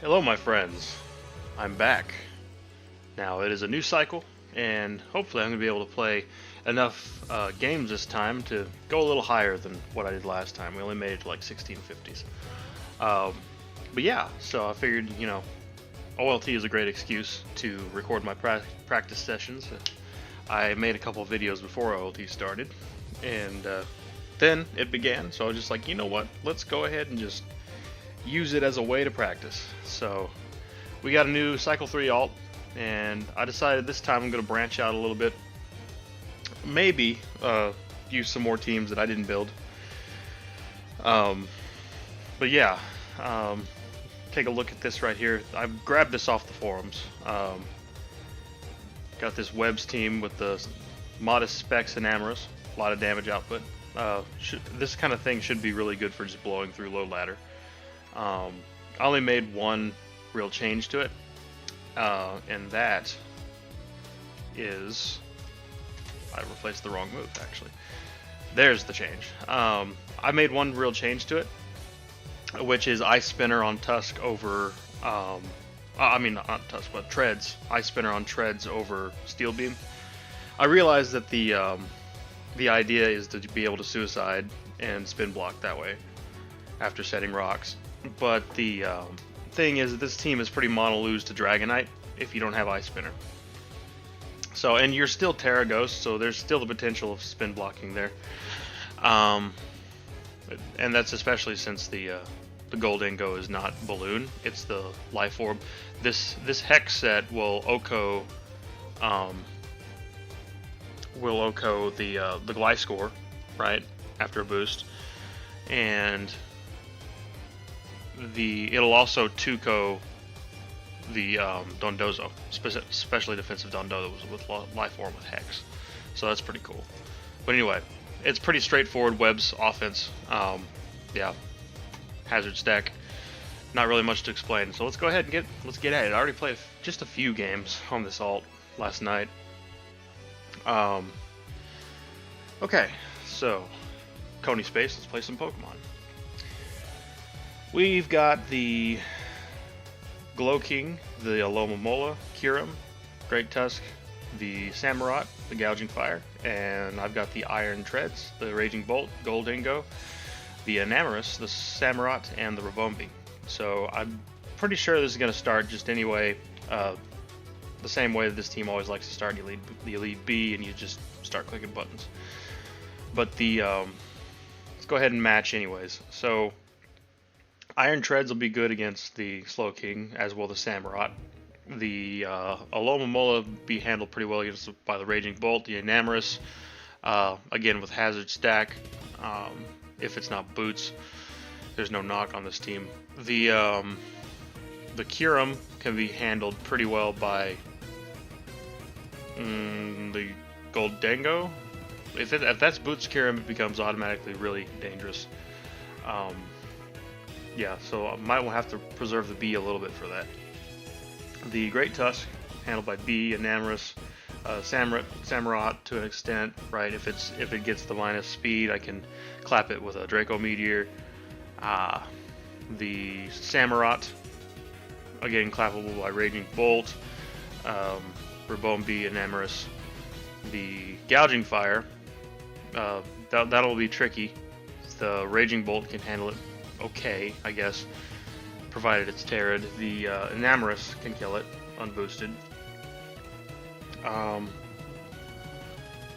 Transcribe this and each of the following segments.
Hello, my friends. I'm back. Now, it is a new cycle, and hopefully, I'm going to be able to play enough games this time to go a little higher than what I did last time. We only made it to like 1650s. Um, but yeah, so I figured, OLT is a great excuse to record my practice sessions. I made a couple of videos before OLT started, and then it began, so I was just like, you know what, let's go ahead and just use it as a way to practice. So we got a new Cycle 3 alt, and I decided this time I'm going to branch out a little bit. Maybe use some more teams that I didn't build. But yeah, take a look at this right here. I grabbed this off the forums. Got this Webs team with the modest specs and Amorous, a lot of damage output. This kind of thing should be really good for just blowing through low ladder. I only made one real change to it, and that is, I replaced the wrong move actually. There's the change. I made one real change to it, which is Ice Spinner on Tusk over, not Tusk, but Treads. Ice Spinner on Treads over Steel Beam. I realized that the idea is to be able to suicide and spin block that way after setting rocks. But the thing is that this team is pretty mono-lose to Dragonite if you don't have Ice Spinner. So, and you're still Terra Ghost, so there's still the potential of spin blocking there. And that's especially since the Gold Ingo is not Balloon, it's the Life Orb. This Hex set will Oko the Gliscor, right, after a boost, and it'll also Tuco the Dondozo, especially defensive Dondozo with Life Orb with Hex. So that's pretty cool. But anyway, it's pretty straightforward Webs offense. Yeah, hazard stack. Not really much to explain. So let's go ahead and let's get at it. I already played just a few games on this alt last night. Okay, so Coney Space. Let's play some Pokemon. We've got the Glow King, the Alomomola, Kyurem, Great Tusk, the Samurott, the Gouging Fire, and I've got the Iron Treads, the Raging Bolt, Gold Ingo, the Enamorous, the Samurott, and the Rabombi. So I'm pretty sure this is going to start just anyway, the same way that this team always likes to start. You lead the Elite B and you just start clicking buttons. But let's go ahead and match anyways. So Iron Treads will be good against the Slow King, as will the Samurott. The Alomomola be handled pretty well by the Raging Bolt. The Enamorous, again with Hazard Stack, if it's not Boots, there's no knock on this team. The Kyurem can be handled pretty well by the Gold Dango. If that's Boots Kyurem, it becomes automatically really dangerous. Yeah, so I might have to preserve the B a little bit for that. The Great Tusk, handled by B, Enamorous, Samurott to an extent, right? If it gets the minus speed, I can clap it with a Draco Meteor. The Samurott, again clappable by Raging Bolt, Rabombi, Enamorous. The Gouging Fire, that'll be tricky. The Raging Bolt can handle it okay, I guess, provided it's Terrid. The Enamorous can kill it unboosted.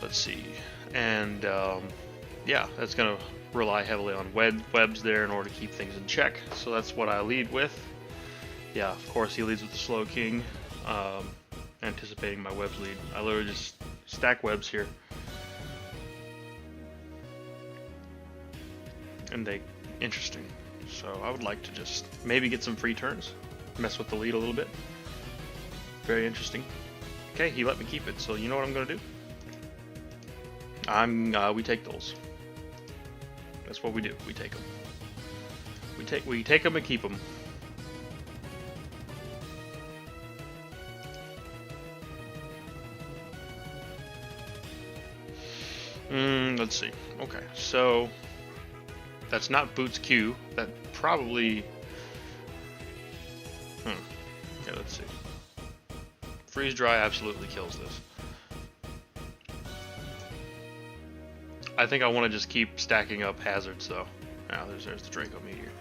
Let's see, and yeah, that's gonna rely heavily on webs there in order to keep things in check. So that's what I lead with. Yeah, of course he leads with the Slow King, anticipating my webs lead. I literally just stack webs here, and interesting. So I would like to just maybe get some free turns, mess with the lead a little bit. Very interesting. Okay, he let me keep it, so you know what I'm gonna do? We take those. That's what we do. We take them. We take them and keep them. Let's see. Okay, so that's not Boots Q. That probably Okay, let's see. Freeze Dry absolutely kills this. I think I want to just keep stacking up hazards though. Now there's the Draco Meteor.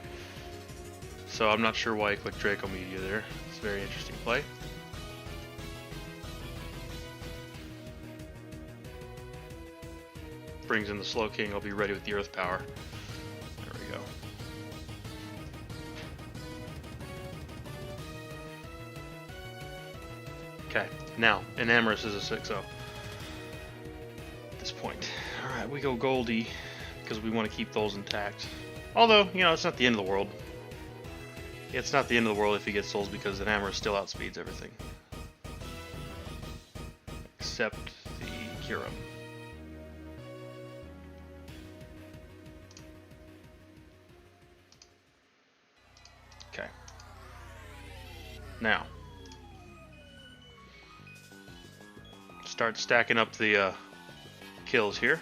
So I'm not sure why you clicked Draco Meteor there. It's a very interesting play. Brings in the Slow King. I'll be ready with the Earth Power. There we go. Okay, now Enamorus is a 6-0 at this point. Alright, we go Goldie because we want to keep those intact. Although, you know, it's not the end of the world. It's not the end of the world if he gets souls because Enamorus still outspeeds everything. Except the Kyurem. Okay. Now. Start stacking up the kills here.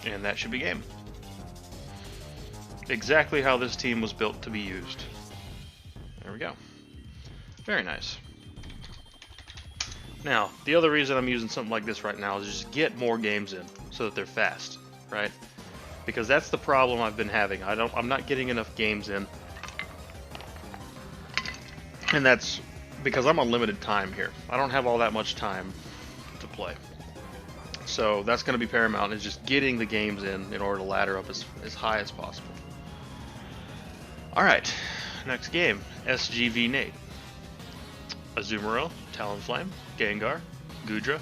And that should be game. Exactly how this team was built to be used. There we go. Very nice. Now, the other reason I'm using something like this right now is just get more games in so that they're fast, right? Because that's the problem I've been having. I'm not getting enough games in. And that's because I'm on limited time here. I don't have all that much time to play. So that's going to be paramount, is just getting the games in order to ladder up as high as possible. Alright, next game, SGV Nate. Azumarill, Talonflame, Gengar, Goodra,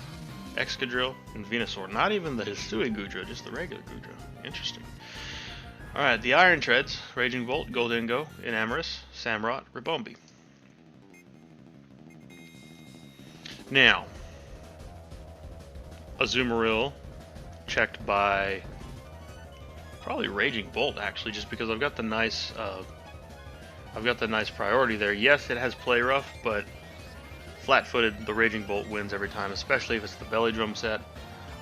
Excadrill, and Venusaur. Not even the Hisui Goodra, just the regular Goodra. Interesting. Alright, the Iron Treads, Raging Bolt, Goldingo, Enamorus, Samurott, Ribombee. Now, Azumarill checked by probably Raging Bolt actually, just because I've got the nice priority there. Yes, it has Play Rough, but flat-footed, the Raging Bolt wins every time, especially if it's the Belly Drum set.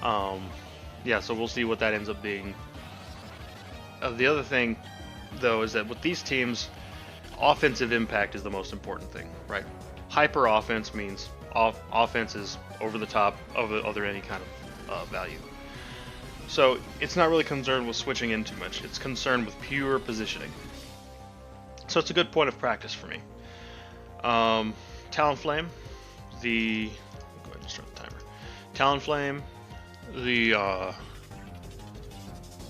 Yeah, so we'll see what that ends up being. The other thing, though, is that with these teams, offensive impact is the most important thing, right? Hyper offense means offense is over the top of other any kind of value. So it's not really concerned with switching in too much. It's concerned with pure positioning. So it's a good point of practice for me. Talonflame, go ahead and start the timer. Talonflame, the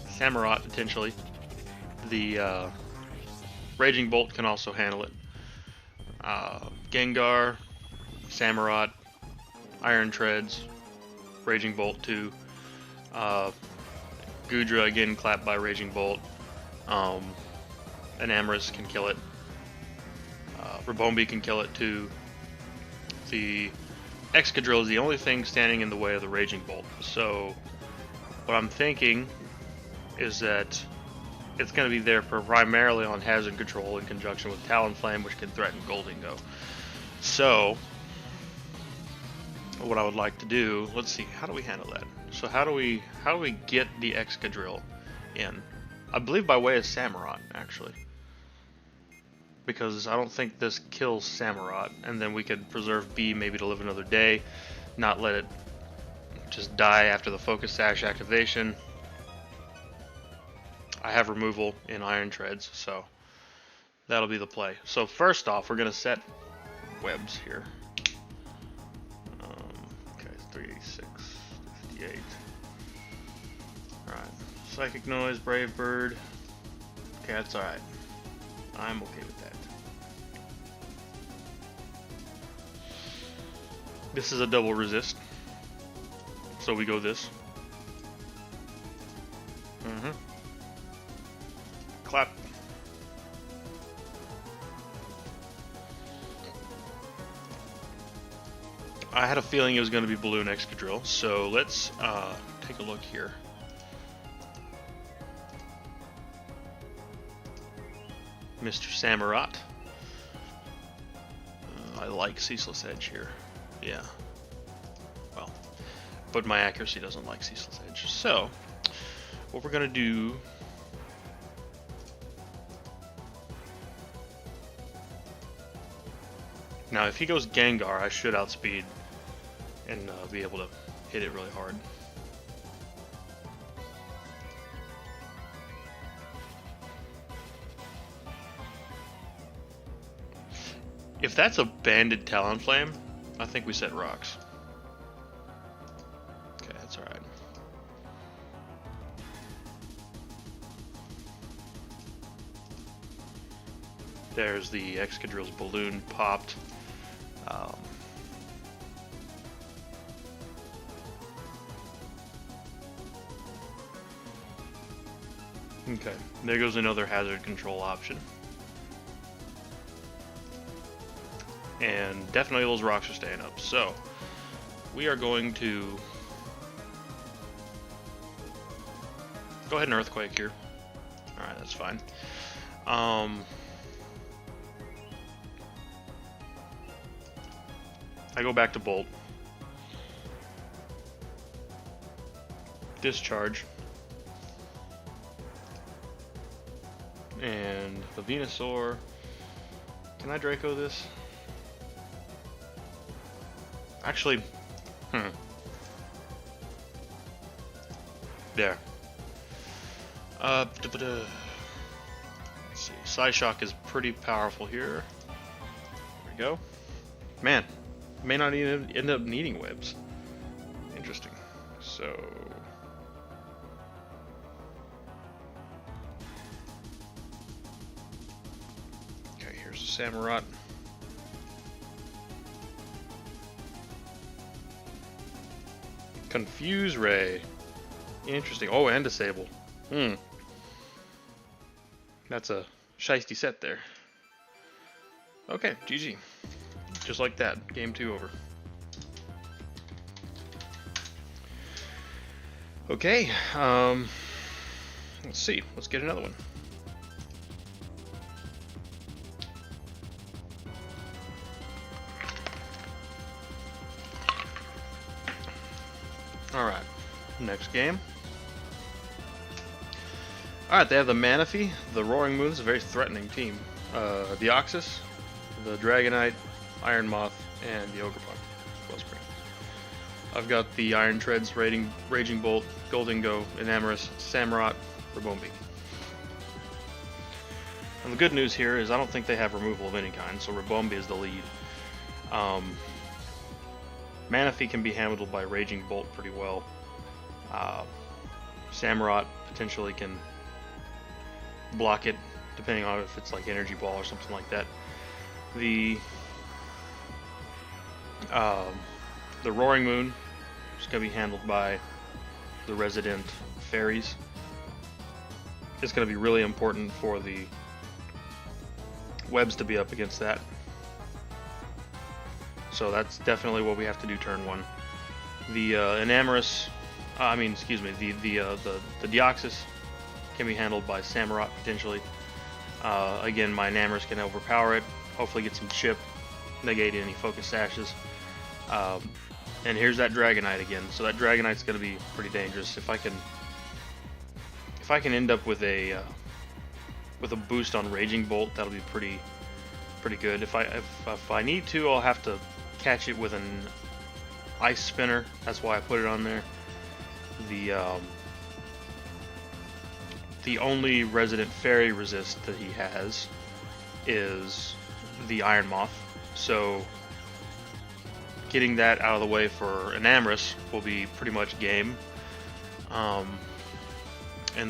Samurott potentially. The Raging Bolt can also handle it. Gengar, Samurott, Iron Treads, Raging Bolt 2, Goodra again clapped by Raging Bolt, Enamorus can kill it, Ribombee can kill it too. The Excadrill is the only thing standing in the way of the Raging Bolt, so what I'm thinking is that it's going to be there primarily on hazard control in conjunction with Talonflame, which can threaten Goldingo. So what I would like to do, let's see, how do we handle that? So how do we get the Excadrill in? I believe by way of Samurott, actually. Because I don't think this kills Samurott, and then we could preserve B maybe to live another day, not let it just die after the Focus Sash activation. I have removal in Iron Treads, so that'll be the play. So first off, we're going to set webs here. Okay, 386, 58. Alright, Psychic Noise, Brave Bird. Okay, that's alright. I'm okay with that. This is a double resist, so we go this. Clap. I had a feeling it was going to be Balloon Excadrill, so let's take a look here. Mr. Samurott. I like Ceaseless Edge here. Yeah. Well, but my accuracy doesn't like Ceaseless Edge. So, what we're going to do... Now, if he goes Gengar, I should outspeed and be able to hit it really hard. If that's a banded Talonflame, I think we set rocks. Okay, that's alright. There's the Excadrill's balloon popped. Okay, there goes another hazard control option. And definitely those rocks are staying up. So, we are going to go ahead and Earthquake here. Alright, that's fine. I go back to Bolt. Discharge. And the Venusaur. Can I Draco this? Actually, there. Let's see. Psyshock is pretty powerful here. There we go. Man, may not even end up needing webs. Interesting. So, okay, here's the Samurott. Confuse Ray. Interesting. Oh, and Disable. That's a shiesty set there. Okay, GG. Just like that. Game 2 over. Okay, let's see. Let's get another one. Alright, next game. Alright, they have the Manaphy, the Roaring Moon is a very threatening team. The Oxus, the Dragonite, Iron Moth, and the Ogerpon. Wellspring. I've got the Iron Treads, Raging Bolt, Goldingo, Enamorus, Samurott, Ribombee. And the good news here is I don't think they have removal of any kind, so Ribombee is the lead. Manaphy can be handled by Raging Bolt pretty well. Samurott potentially can block it, depending on if it's like Energy Ball or something like that. The Roaring Moon is going to be handled by the resident fairies. It's going to be really important for the webs to be up against that. So that's definitely what we have to do turn 1. The Enamorus, the Deoxys can be handled by Samurott potentially. Again, my Enamorus can overpower it, hopefully get some chip, negate any focus sashes. And here's that Dragonite again. So that Dragonite's going to be pretty dangerous. If I can end up with a boost on Raging Bolt, that'll be pretty good. If I need to, I'll have to catch it with an Ice Spinner. That's why I put it on there. The only resident fairy resist that he has is the Iron Moth. So getting that out of the way for Enamorus will be pretty much game. And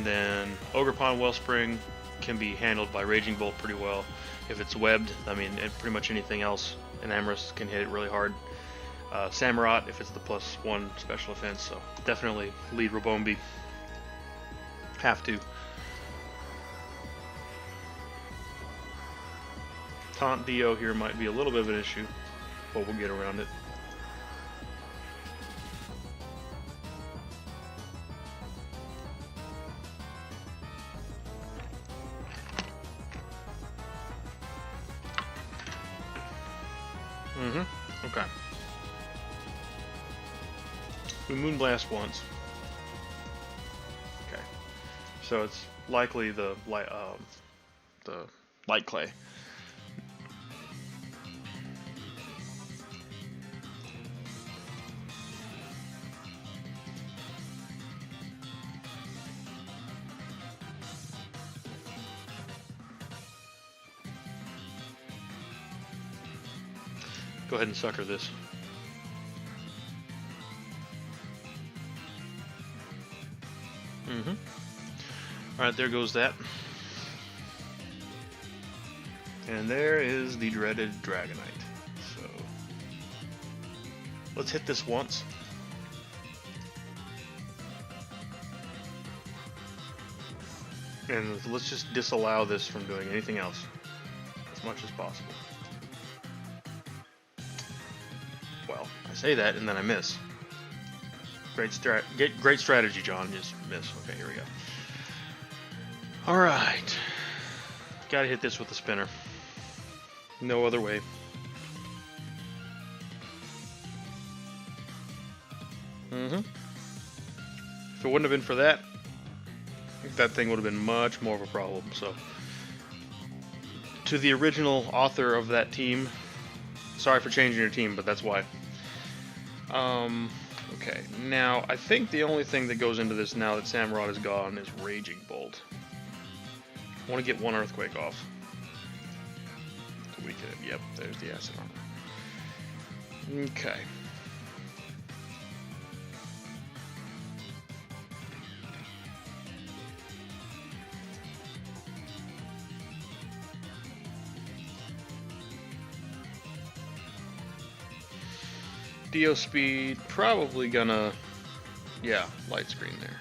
then Ogerpon Wellspring can be handled by Raging Bolt pretty well. If it's webbed, I mean, pretty much anything else, Enamorus can hit it really hard. Samurott, if it's the +1 special offense, so definitely lead Ribombee. Have to. Taunt Dio here might be a little bit of an issue, but we'll get around it. Okay. We Moonblast once. Okay. So it's likely the Light Clay. go ahead and sucker this. Alright, there goes that. And there is the dreaded Dragonite. So let's hit this once. And let's just disallow this from doing anything else as much as possible. Well, I say that and then I miss. Great strategy, John. Just miss. Okay, here we go. Alright. Gotta hit this with the spinner. No other way. If it wouldn't have been for that, that thing would have been much more of a problem. So, to the original author of that team, sorry for changing your team, but that's why. Okay, now I think the only thing that goes into this now that Samurott is gone is Raging Bolt. I want to get one Earthquake off. To weaken it. Yep, there's the acid armor. Okay. Dio speed, probably gonna, yeah, light screen there.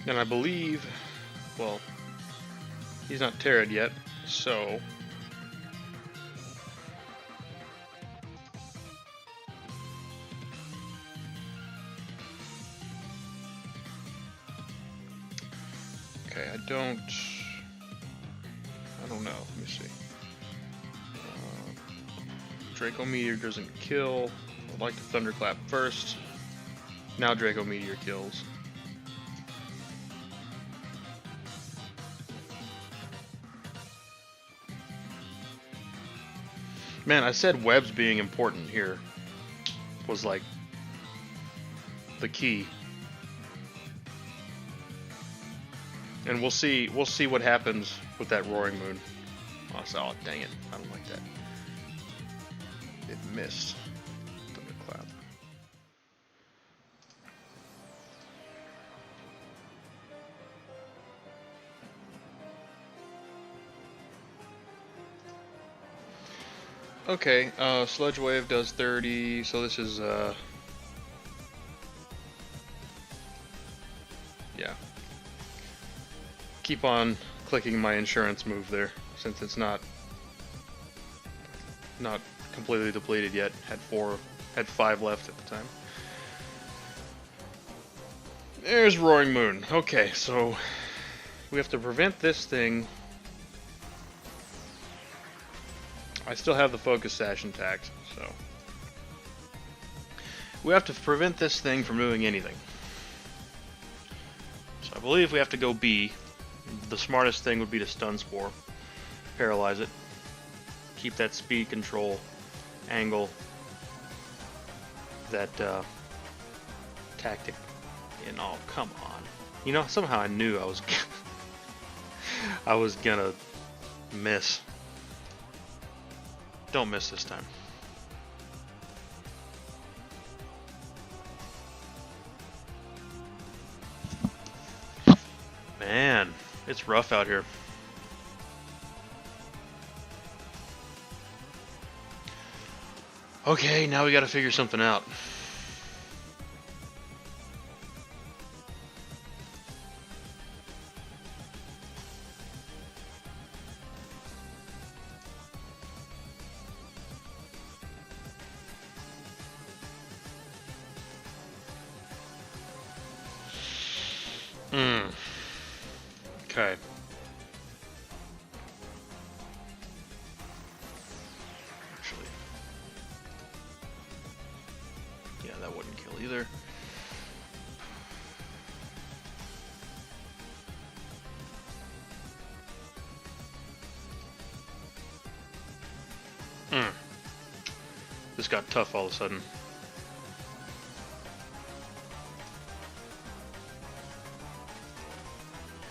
And I believe, well, he's not Terra'd yet, so okay, I don't know, let me see. Draco Meteor doesn't kill. I'd like to Thunderclap first. Now Draco Meteor kills. Man, I said webs being important here was like the key. And we'll see what happens with that Roaring Moon. Oh, dang it. I don't like that. It missed. Thunderclap. Okay, Sludge Wave does 30, so this is, yeah. Keep on clicking my insurance move there, since it's not completely depleted yet. Had 5 left at the time. There's Roaring Moon. Okay, so we have to prevent this thing. I still have the Focus Sash intact, so we have to prevent this thing from doing anything. So I believe we have to go B. The smartest thing would be to Stun Spore, paralyze it, keep that speed control, angle, that tactic in. Oh, come on! You know, somehow I knew I was gonna miss. Don't miss this time. Man, it's rough out here. Okay, now we gotta figure something out. Okay. Actually, yeah, that wouldn't kill either. This got tough all of a sudden.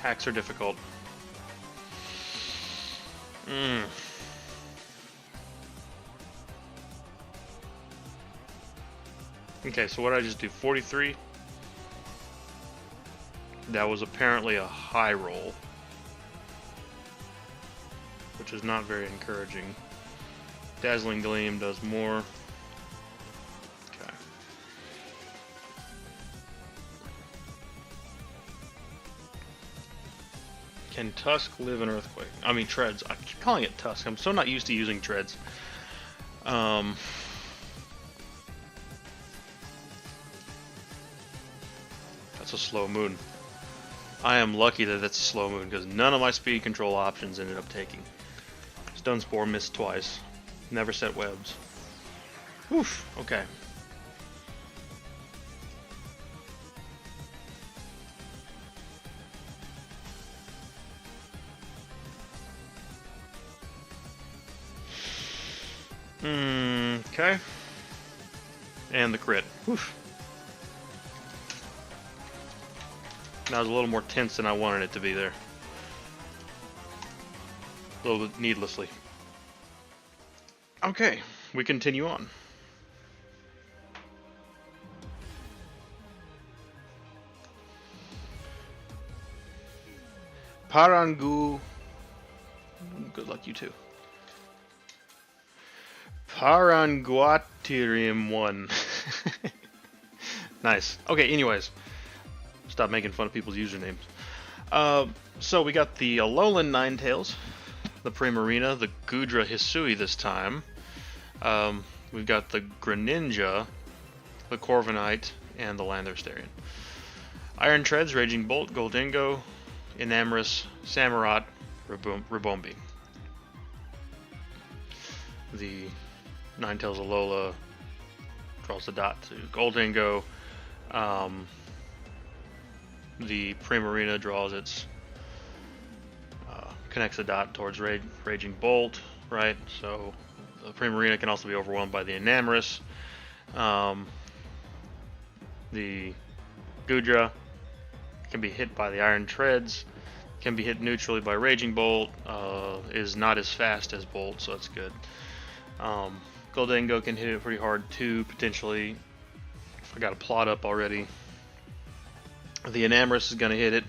Hacks are difficult. Okay, so what did I just do? 43? That was apparently a high roll, which is not very encouraging. Dazzling Gleam does more. Okay. Can Tusk live in Earthquake? I mean Treads. I keep calling it Tusk. I'm so not used to using Treads. That's a slow moon. I am lucky that it's a slow moon because none of my speed control options ended up taking. Stun Spore missed twice. Never set webs. Oof, okay. Okay. And the crit. Oof. That was a little more tense than I wanted it to be there. A little bit needlessly. Okay, we continue on. Parangu. Good luck, you too. Paranguatirium 1. Nice. Okay, anyways. Stop making fun of people's usernames. So we got the Alolan Ninetales, the Primarina, the Gudra Hisui this time. We've got the Greninja, the Corviknight, and the Landorstarian. Iron Treads, Raging Bolt, Goldingo, Enamorus, Samurott, Ribombee. The Ninetales Alola draws the dot to Goldingo. The Primarina draws its connects the dot towards Raging Bolt, right? So the Primarina can also be overwhelmed by the Enamorus. The Gudra can be hit by the Iron Treads, can be hit neutrally by Raging Bolt, is not as fast as Bolt, so that's good. Goldingo can hit it pretty hard too, potentially. I got a plot up already. The Enamorus is going to hit it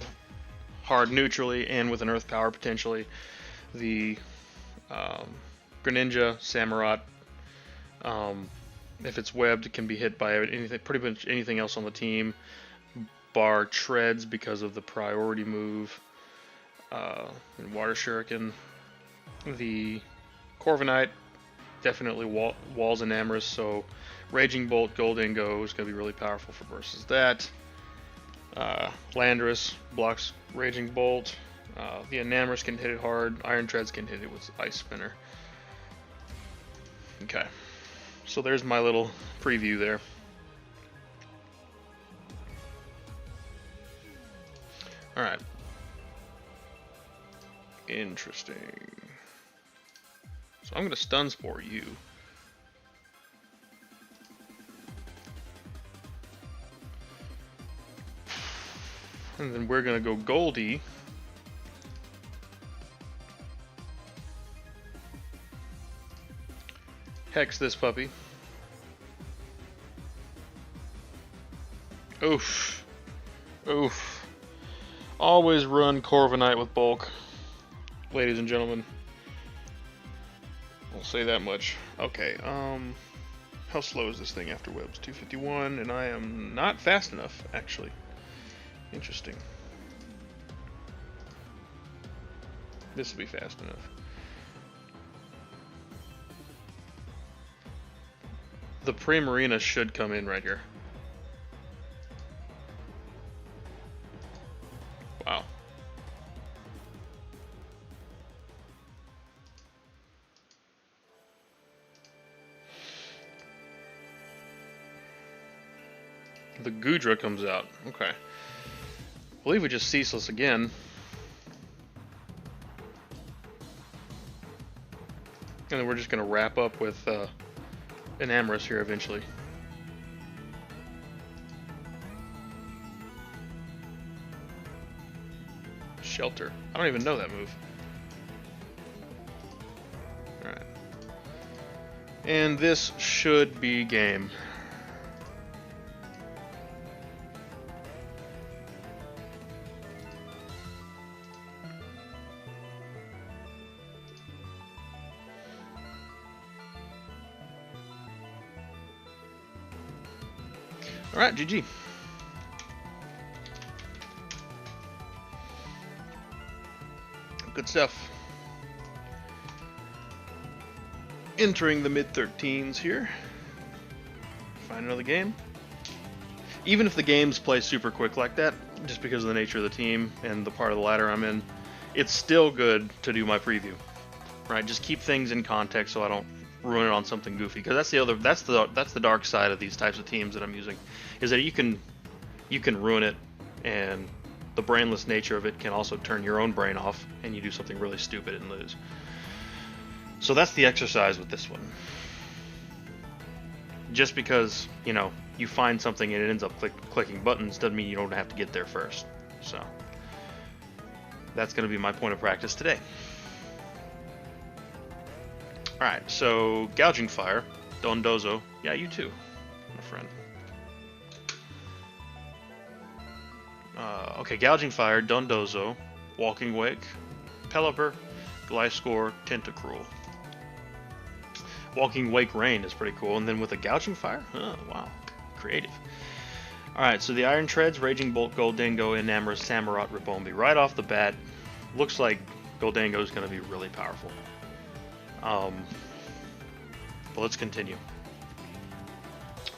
hard neutrally and with an Earth Power potentially. The Greninja, Samurott, if it's webbed, it can be hit by anything, pretty much anything else on the team, bar Treads because of the priority move. And Water Shuriken. The Corviknight definitely walls Enamorus, so Raging Bolt, Goldingo is going to be really powerful for versus that. Landorus blocks Raging Bolt. The Enamorus can hit it hard. Iron Treads can hit it with Ice Spinner. Okay, so there's my little preview there. Alright. Interesting. So I'm going to Stun Spore you. And then we're going to go Goldie. Hex this puppy. Oof. Oof. Always run Corviknight with bulk, ladies and gentlemen. I'll say that much. Okay, how slow is this thing after webs? 251, and I am not fast enough, actually. Interesting. This will be fast enough. The Primarina should come in right here. Wow. The Gudra comes out. Okay. I believe we just Ceaseless again. And then we're just going to wrap up with Enamorus here eventually. Shelter. I don't even know that move. Alright. And this should be game. Alright, GG. Good stuff. Entering the mid-13s here. Find another game. Even if the games play super quick like that, just because of the nature of the team and the part of the ladder I'm in, it's still good to do my preview. Right? Just keep things in context so I don't ruin it on something goofy. Because that's the dark side of these types of teams that I'm using, is that you can ruin it, and the brainless nature of it can also turn your own brain off, and you do something really stupid and lose. So that's the exercise with this one. Just because, you know, you find something and it ends up clicking buttons doesn't mean you don't have to get there first. So that's going to be my point of practice today. Alright, so Gouging Fire, Dondozo, yeah, you too, my friend. Okay, Gouging Fire, Dondozo, Walking Wake, Pelipper, Gliscor, Tentacruel. Walking Wake Rain is pretty cool, and then with a Gouging Fire? Oh, wow, creative. Alright, so the Iron Treads, Raging Bolt, Goldango, Enamorous, Samurott, Ribombee. Right off the bat, looks like Goldango is going to be really powerful. But let's continue.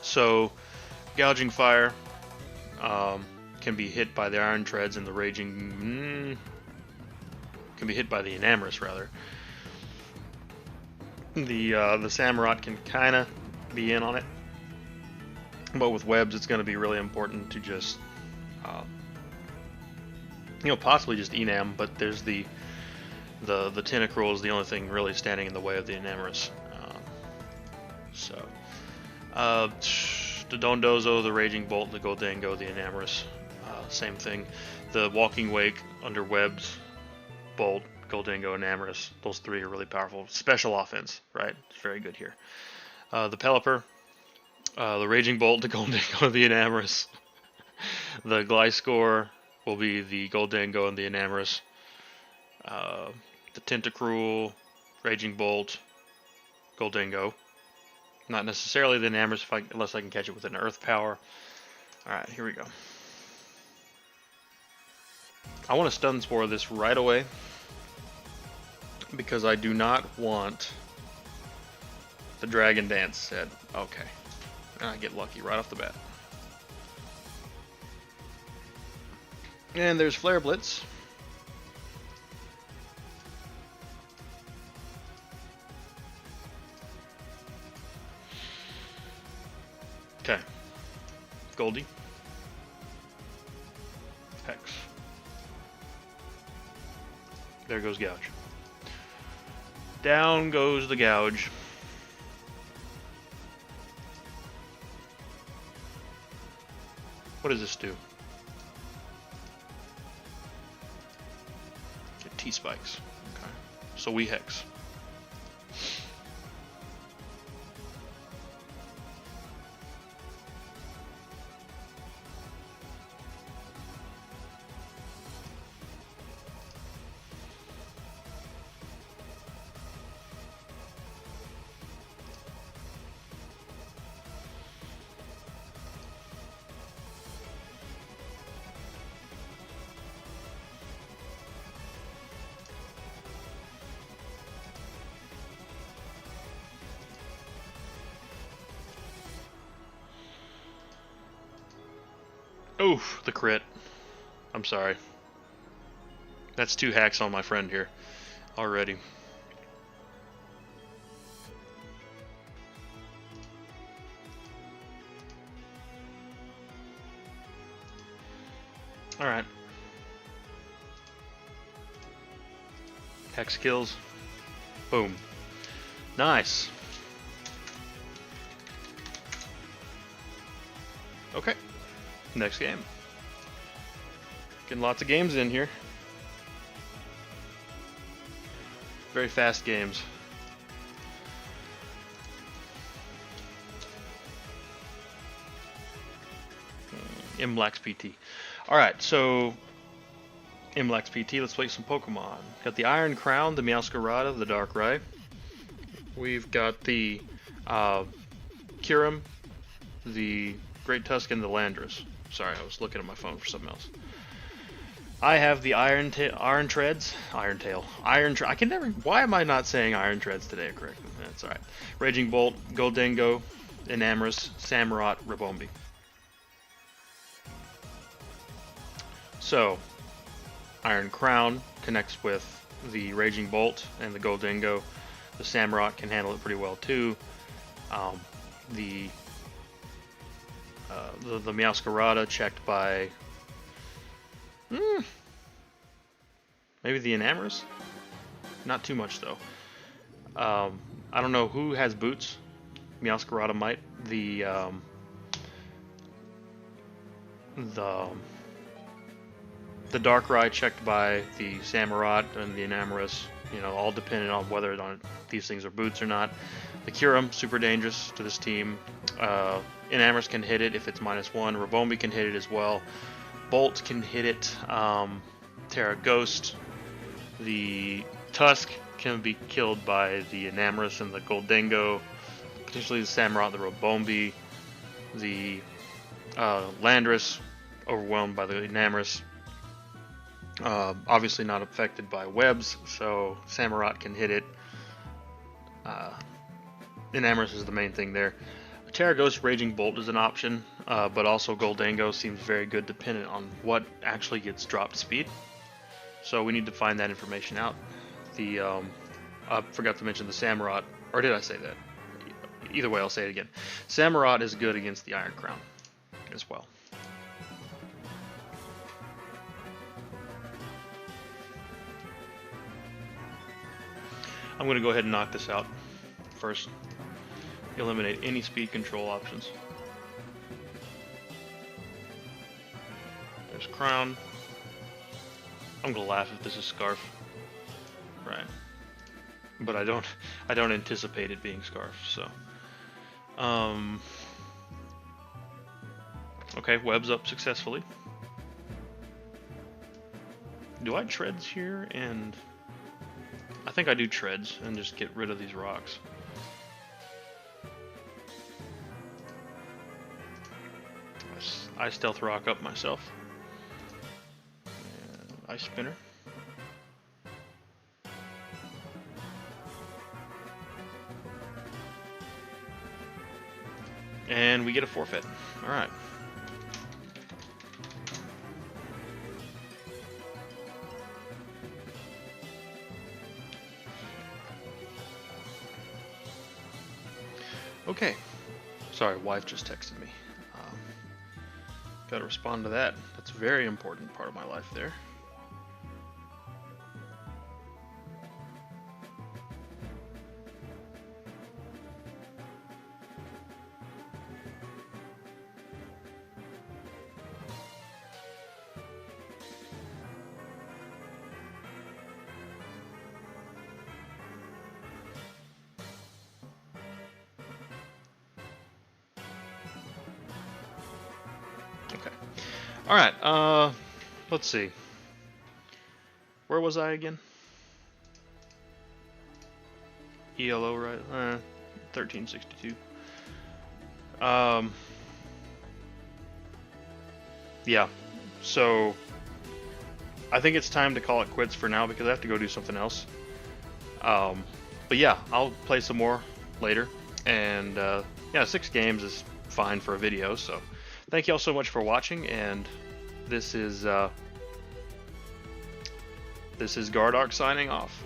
So, Gouging Fire can be hit by the Iron Treads, and the Raging can be hit by the Enamorous rather. The Samurott can kind of be in on it, but with webs, it's going to be really important to just, you know, possibly just Enam. But there's the Tentacruel is the only thing really standing in the way of the Enamorous. The Dondozo, the Raging Bolt, the Goldango, the Enamorous, same thing. The Walking Wake under webs, Bolt, Goldango, Enamorous. Those three are really powerful. Special offense, right? It's very good here. The Pelipper, the Raging Bolt, the Goldango, the Enamorous. The Gliscor will be the Goldango and the Enamorous. The Tentacruel, Raging Bolt, Goldango. Not necessarily the Enamorous unless I can catch it with an Earth Power. Alright, here we go. I want to Stun Spore this right away, because I do not want the Dragon Dance set. Okay. And I get lucky right off the bat. And there's Flare Blitz. Okay. Goldie. Hex. There goes Gouge. Down goes the Gouge. What does this do? Get T-Spikes. Okay. So we Hex. Oof, the crit. I'm sorry. That's 2 hacks on my friend here already. Alright. Hex kills. Boom. Nice. Okay. Next game. Getting lots of games in here. Very fast games. Imlax PT. Alright, so Imlax PT, let's play some Pokemon. Got the Iron Crown, the Meowscarada, the Darkrai. We've got the Kyurem, the Great Tusk, and the Landorus. Sorry, I was looking at my phone for something else. I have the Iron Treads, I can never. Why am I not saying Iron Treads today correctly? That's all right. Raging Bolt, Goldengo, Enamorus, Samurott, Ribombee. So, Iron Crown connects with the Raging Bolt and the Goldengo. The Samurott can handle it pretty well too. The Meowscarada checked by maybe the Enamorus? Not too much though. I don't know who has boots. Meowscarada might. The Darkrai checked by the Samurott and the Enamorus. You know, all dependent on whether or not these things are boots or not. The Kyurem, super dangerous to this team. Enamorus can hit it if it's -1. Ribombee can hit it as well. Bolt can hit it. Terra Ghost. The Tusk can be killed by the Enamorus and the Goldengo. Potentially the Samurott, the Ribombee. The Landorus overwhelmed by the Enamorus. Obviously not affected by webs, so Samurott can hit it. Enamorus is the main thing there. Terra Ghost Raging Bolt is an option, but also Goldengo seems very good dependent on what actually gets dropped speed. So we need to find that information out. The I forgot to mention the Samurott, or did I say that? Either way, I'll say it again. Samurott is good against the Iron Crown as well. I'm going to go ahead and knock this out first. Eliminate any speed control options. There's Crown. I'm going to laugh if this is Scarf. Right. But I don't anticipate it being Scarf, so. Okay, web's up successfully. Do I treads here and I think I do treads and just get rid of these rocks. I stealth rock up myself. And Ice Spinner. And we get a forfeit. Alright. Okay. Sorry, wife just texted me. Gotta respond to that. That's a very important part of my life there. Okay. Alright, let's see. Where was I again? ELO, right? 1362. Yeah, so I think it's time to call it quits for now because I have to go do something else. But yeah, I'll play some more later. And yeah, 6 games is fine for a video, so thank you all so much for watching, and this is Gardark signing off.